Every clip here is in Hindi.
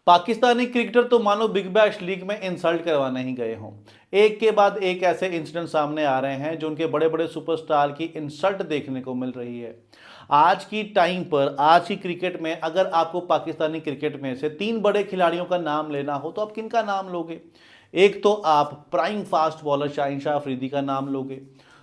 पाकिस्तानी क्रिकेटर तो मानो बिग बैश लीग में इंसल्ट करवाने ही गए हों। एक के बाद एक ऐसे इंसिडेंट सामने आ रहे हैं जो उनके बड़े बड़े सुपरस्टार की इंसल्ट देखने को मिल रही है। आज की टाइम पर आज की क्रिकेट में अगर आपको पाकिस्तानी क्रिकेट में से तीन बड़े खिलाड़ियों का नाम लेना हो तो आप किन का नाम लोगे? एक तो आप prime fast bowler Shaheen Shah Afridi का नाम लोगे,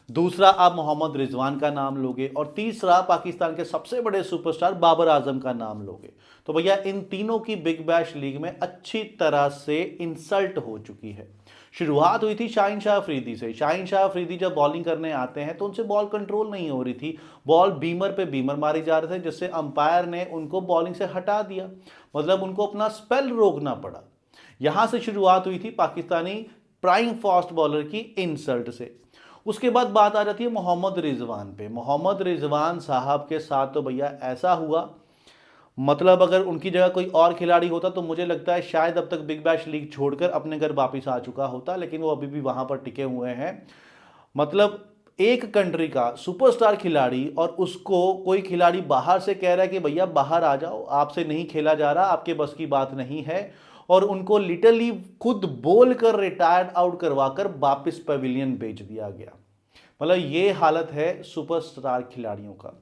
दूसरा आप मोहम्मद रिजवान का नाम लोगे और तीसरा पाकिस्तान के सबसे बड़े सुपरस्टार बाबर आजम का नाम लोगे। तो भैया इन तीनों की बिग बैश लीग में अच्छी तरह से इंसल्ट हो चुकी है। शुरुआत हुई थी शाहीन शाह अफरीदी से। शाहीन शाह अफरीदी जब बॉलिंग करने आते हैं तो उनसे बॉल कंट्रोल नहीं हो रही थी, बॉल बीमर पे बीमर मारी जा रहे थे, जिससे अंपायर ने उनको बॉलिंग से हटा दिया, मतलब उनको अपना स्पेल रोकना पड़ा। यहां से शुरुआत हुई थी पाकिस्तानी प्राइम फास्ट बॉलर की इंसल्ट से। उसके बाद बात आ जाती है मोहम्मद रिजवान पे। मोहम्मद रिजवान साहब के साथ तो भैया ऐसा हुआ, मतलब अगर उनकी जगह कोई और खिलाड़ी होता तो मुझे लगता है शायद अब तक बिग बैश लीग छोड़कर अपने घर वापस आ चुका होता, लेकिन वो अभी भी वहां पर टिके हुए हैं। मतलब एक कंट्री का सुपरस्टार खिलाड़ी और उसको कोई खिलाड़ी बाहर से कह रहा है कि भैया बाहर आ जाओ, आपसे नहीं खेला जा रहा, आपके बस की बात नहीं है, और उनको लिटरली खुद बोल कर रिटायर्ड आउट करवाकर वापस पवेलियन भेज दिया गया। मतलब ये हालत है सुपरस्टार खिलाड़ियों का।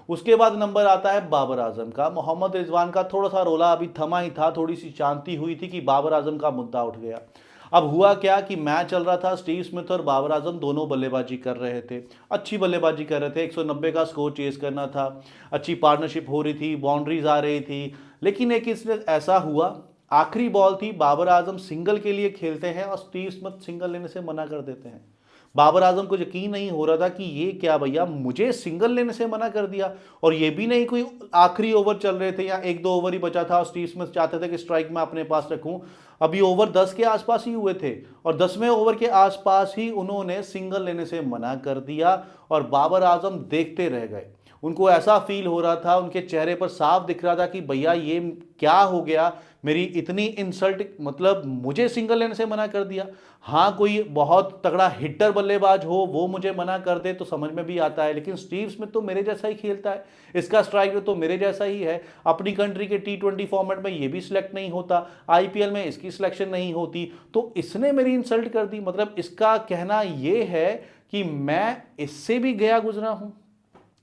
उसके बाद नंबर आता है बाबर आजम का। मोहम्मद रिजवान का थोड़ा सा रोला अभी थमा ही था, थोड़ी सी शांति हुई थी कि बाबर आजम का मुद्दा उठ गया। अब हुआ क्या कि मैच चल रहा था, स्टीव स्मिथ और बाबर आजम दोनों बल्लेबाजी कर रहे थे, अच्छी बल्लेबाजी कर रहे थे, 190 का स्कोर चेस करना था, अच्छी पार्टनरशिप हो रही थी, बाउंड्रीज आ रही थी। लेकिन एक इंसिडेंट ऐसा हुआ, आखिरी बॉल थी, बाबर आजम सिंगल के लिए खेलते हैं और स्टीव स्मिथ सिंगल लेने से मना कर देते हैं। बाबर आजम को यकीन नहीं हो रहा था कि ये क्या भैया, मुझे सिंगल लेने से मना कर दिया, और ये भी नहीं कोई आखिरी ओवर चल रहे थे या एक दो ओवर ही बचा था और स्टीव स्मिथ चाहते थे कि स्ट्राइक में अपने पास रखूं। अभी ओवर 10 के आसपास ही हुए थे और 10वें ओवर के आसपास ही उन्होंने सिंगल लेने से मना कर दिया और बाबर आजम देखते रह गए। उनको ऐसा फील हो रहा था, उनके चेहरे पर साफ दिख रहा था कि भैया ये क्या हो गया, मेरी इतनी इंसल्ट, मतलब मुझे सिंगल लेने से मना कर दिया। हाँ, कोई बहुत तगड़ा हिटर बल्लेबाज हो वो मुझे मना कर दे तो समझ में भी आता है, लेकिन स्टीव स्मिथ तो मेरे जैसा ही खेलता है, इसका स्ट्राइक रेट तो मेरे जैसा ही है, अपनी कंट्री के T20 फॉर्मेट में ये भी सिलेक्ट नहीं होता, IPL में इसकी सिलेक्शन नहीं होती, तो इसने मेरी इंसल्ट कर दी। मतलब इसका कहना ये है कि मैं इससे भी गया गुजरा हूं।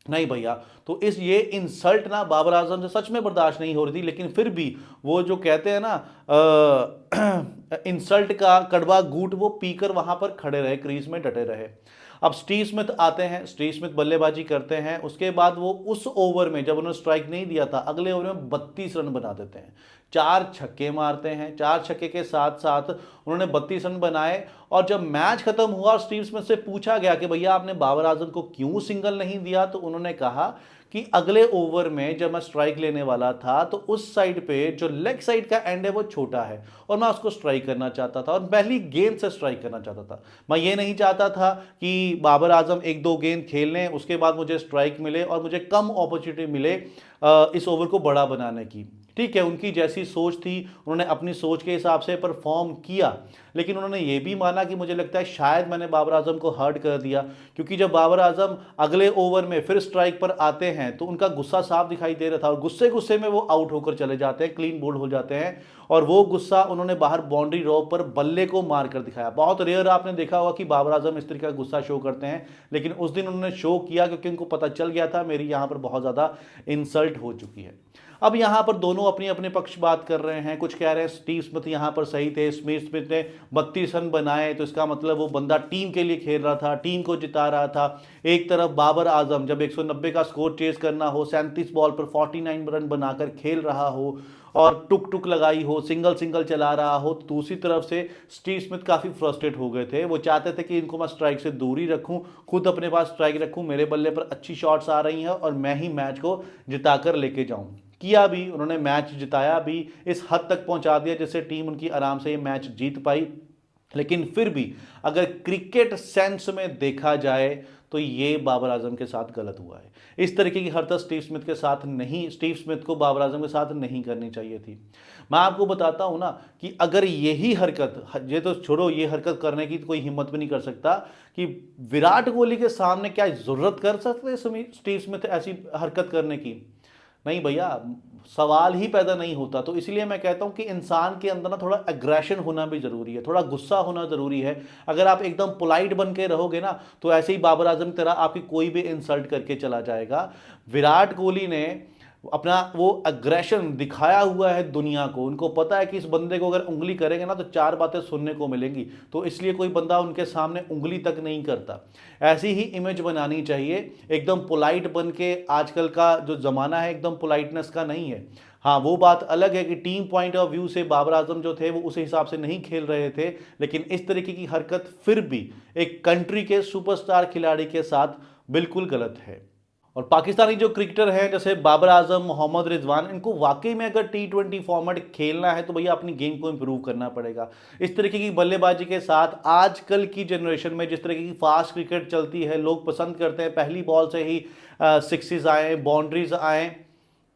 नहीं भैया, तो इस ये इंसल्ट ना बाबर आजम से सच में बर्दाश्त नहीं हो रही थी, लेकिन फिर भी वो जो कहते हैं ना इंसल्ट का कड़वा घूंट वो पीकर वहां पर खड़े रहे, क्रीज में डटे रहे। अब स्टीव स्मिथ आते हैं, स्टीव स्मिथ बल्लेबाजी करते हैं, उसके बाद वो उस ओवर में जब उन्होंने स्ट्राइक नहीं दिया था अगले ओवर में 32 रन बना देते हैं, 4 छक्के मारते हैं, 4 छक्के के साथ साथ उन्होंने 32 रन बनाए। और जब मैच खत्म हुआ और स्टीव स्मिथ से पूछा गया कि भैया आपने बाबर आजम को क्यों सिंगल नहीं दिया, तो उन्होंने कहा कि अगले ओवर में जब मैं स्ट्राइक लेने वाला था तो उस साइड पे जो लेग साइड का एंड है वो छोटा है और मैं उसको स्ट्राइक करना चाहता था और पहली गेंद से स्ट्राइक करना चाहता था। मैं ये नहीं चाहता था कि बाबर आजम एक दो गेंद खेल लें उसके बाद मुझे स्ट्राइक मिले और मुझे कम अपॉर्चुनिटी मिले इस ओवर को बड़ा बनाने की। ठीक है, उनकी जैसी सोच थी, उन्होंने अपनी सोच के हिसाब से परफॉर्म किया, लेकिन उन्होंने ये भी माना कि मुझे लगता है शायद मैंने बाबर आजम को हर्ट कर दिया, क्योंकि जब बाबर आजम अगले ओवर में फिर स्ट्राइक पर आते हैं तो उनका गुस्सा साफ दिखाई दे रहा था और गुस्से गुस्से में वो आउट होकर चले जाते हैं, क्लीन बोल्ड हो जाते हैं। और वो गुस्सा उन्होंने बाहर बाउंड्री रो पर बल्ले को मार कर दिखाया। बहुत रेयर आपने देखा होगा कि बाबर आजम इस तरीके का गुस्सा शो करते हैं, लेकिन उस दिन उन्होंने शो किया क्योंकि उनको पता चल गया था मेरी यहाँ पर बहुत ज़्यादा इंसल्ट हो चुकी है। अब यहाँ पर दोनों अपनी अपने पक्ष बात कर रहे हैं, कुछ कह रहे हैं स्टीव स्मिथ यहाँ पर सही थे, स्मिथ ने 32 रन बनाए तो इसका मतलब वो बंदा टीम के लिए खेल रहा था, टीम को जिता रहा था। एक तरफ बाबर आजम जब 190 का स्कोर चेज करना हो, 37 बॉल पर 49 रन बनाकर खेल रहा हो और टुक टुक लगाई हो, सिंगल सिंगल चला रहा हो, तो दूसरी तरफ से स्टीव स्मिथ काफ़ी फ्रस्ट्रेट हो गए थे। वो चाहते थे कि इनको मैं स्ट्राइक से दूर ही रखूं, खुद अपने पास स्ट्राइक रखूं, मेरे बल्ले पर अच्छी शॉट्स आ रही हैं और मैं ही मैच को जिताकर लेके जाऊं। किया भी, उन्होंने मैच जिताया भी, इस हद तक पहुंचा दिया जिससे टीम उनकी आराम से ये मैच जीत पाई। लेकिन फिर भी अगर क्रिकेट सेंस में देखा जाए तो ये बाबर आजम के साथ गलत हुआ है। इस तरीके की हरकत स्टीव स्मिथ के साथ नहीं, स्टीव स्मिथ को बाबर आजम के साथ नहीं करनी चाहिए थी। मैं आपको बताता हूं ना कि अगर यही हरकत, ये तो छोड़ो, ये हरकत करने की तो कोई हिम्मत भी नहीं कर सकता कि विराट कोहली के सामने क्या जरूरत कर सकते स्टीव स्मिथ ऐसी हरकत करने की? नहीं भैया, सवाल ही पैदा नहीं होता। तो इसलिए मैं कहता हूं कि इंसान के अंदर ना थोड़ा एग्रेशन होना भी जरूरी है, थोड़ा गुस्सा होना जरूरी है। अगर आप एकदम पोलाइट बन के रहोगे ना तो ऐसे ही बाबर आजम की तरह आपकी कोई भी इंसल्ट करके चला जाएगा। विराट कोहली ने अपना वो अग्रेशन दिखाया हुआ है दुनिया को। उनको पता है कि इस बंदे को अगर उंगली करेंगे ना तो चार बातें सुनने को मिलेंगी, तो इसलिए कोई बंदा उनके सामने उंगली तक नहीं करता। ऐसी ही इमेज बनानी चाहिए, एकदम पोलाइट बन के। आजकल का जो ज़माना है एकदम पोलाइटनेस का नहीं है। हाँ, वो बात अलग है कि टीम पॉइंट ऑफ व्यू से बाबर आजम जो थे वो उस हिसाब से नहीं खेल रहे थे, लेकिन इस तरीके की हरकत फिर भी एक कंट्री के सुपरस्टार खिलाड़ी के साथ बिल्कुल गलत है। और पाकिस्तानी जो क्रिकेटर हैं जैसे बाबर आजम, मोहम्मद रिजवान, इनको वाकई में अगर T20 फॉर्मेट खेलना है तो भैया अपनी गेम को इंप्रूव करना पड़ेगा। इस तरीके की बल्लेबाजी के साथ आजकल की जनरेशन में जिस तरीके की फास्ट क्रिकेट चलती है, लोग पसंद करते हैं पहली बॉल से ही सिक्सेस आए, बाउंड्रीज आए,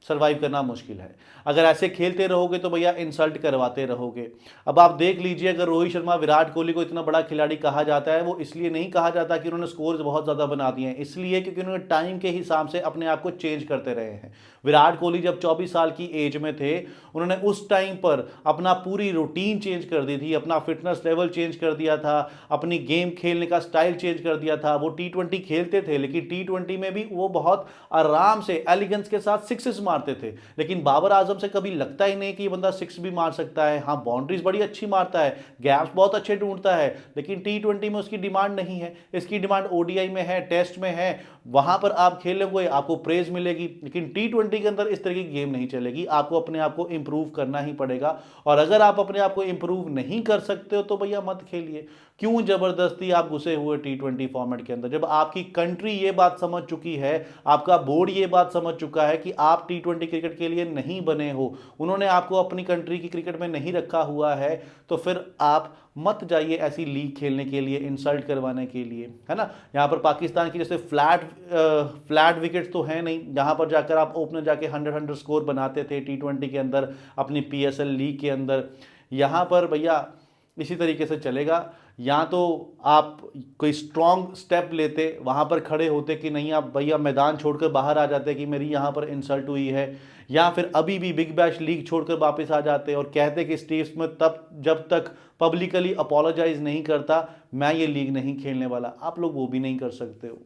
सर्वाइव करना मुश्किल है। अगर ऐसे खेलते रहोगे तो भैया इंसल्ट करवाते रहोगे। अब आप देख लीजिए, अगर रोहित शर्मा, विराट कोहली को इतना बड़ा खिलाड़ी कहा जाता है, वो इसलिए नहीं कहा जाता कि उन्होंने स्कोर्स बहुत ज़्यादा बना दिए हैं, इसलिए क्योंकि उन्होंने टाइम के हिसाब से अपने आप को चेंज करते रहे हैं। विराट कोहली जब 24 साल की एज में थे, उन्होंने उस टाइम पर अपना पूरी रूटीन चेंज कर दी थी, अपना फिटनेस लेवल चेंज कर दिया था, अपनी गेम खेलने का स्टाइल चेंज कर दिया था। वो T20 खेलते थे, लेकिन T20 में भी वो बहुत आराम से एलिगेंस के साथ सिक्सेस मारते थे। लेकिन बाबर आजम से कभी लगता ही नहीं कि ये बंदा सिक्स भी मार सकता है। हाँ, बाउंड्रीज बड़ी अच्छी मारता है, गैप्स बहुत अच्छे ढूंढता है, लेकिन T20 में उसकी डिमांड नहीं है। इसकी डिमांड ODI में है, टेस्ट में है, वहां पर आप खेलोगे आपको प्रेज मिलेगी। लेकिन T20 के अंदर इस तरह की गेम नहीं चलेगी, आपको अपने आप को इंप्रूव करना ही पड़ेगा। और अगर आप अपने आप को इंप्रूव नहीं कर सकते हो तो भैया मत खेलिए। क्यों जबरदस्ती आप घुसे हुए T20 फॉर्मेट के अंदर, जब आपकी कंट्री ये बात समझ चुकी है, आपका बोर्ड ये बात समझ चुका है कि आप T20 क्रिकेट के लिए नहीं बने हो, उन्होंने आपको अपनी कंट्री की क्रिकेट में नहीं रखा हुआ है, तो फिर आप मत जाइए ऐसी लीग खेलने के लिए, इंसल्ट करवाने के लिए, है ना। यहाँ पर पाकिस्तान की जैसे फ्लैट विकेट्स तो है नहीं, जहाँ पर जाकर आप ओपनर जाके 100 स्कोर बनाते थे T20 के अंदर, अपनी PSL लीग के अंदर। यहाँ पर भैया इसी तरीके से चलेगा। या तो आप कोई स्ट्रॉन्ग स्टेप लेते, वहाँ पर खड़े होते कि नहीं, आप भैया मैदान छोड़कर बाहर आ जाते कि मेरी यहाँ पर इंसल्ट हुई है, या फिर अभी भी बिग बैश लीग छोड़कर वापस आ जाते और कहते कि स्टीव स्मिथ तब जब तक पब्लिकली अपोलोजाइज नहीं करता मैं ये लीग नहीं खेलने वाला। आप लोग वो भी नहीं कर सकते हो।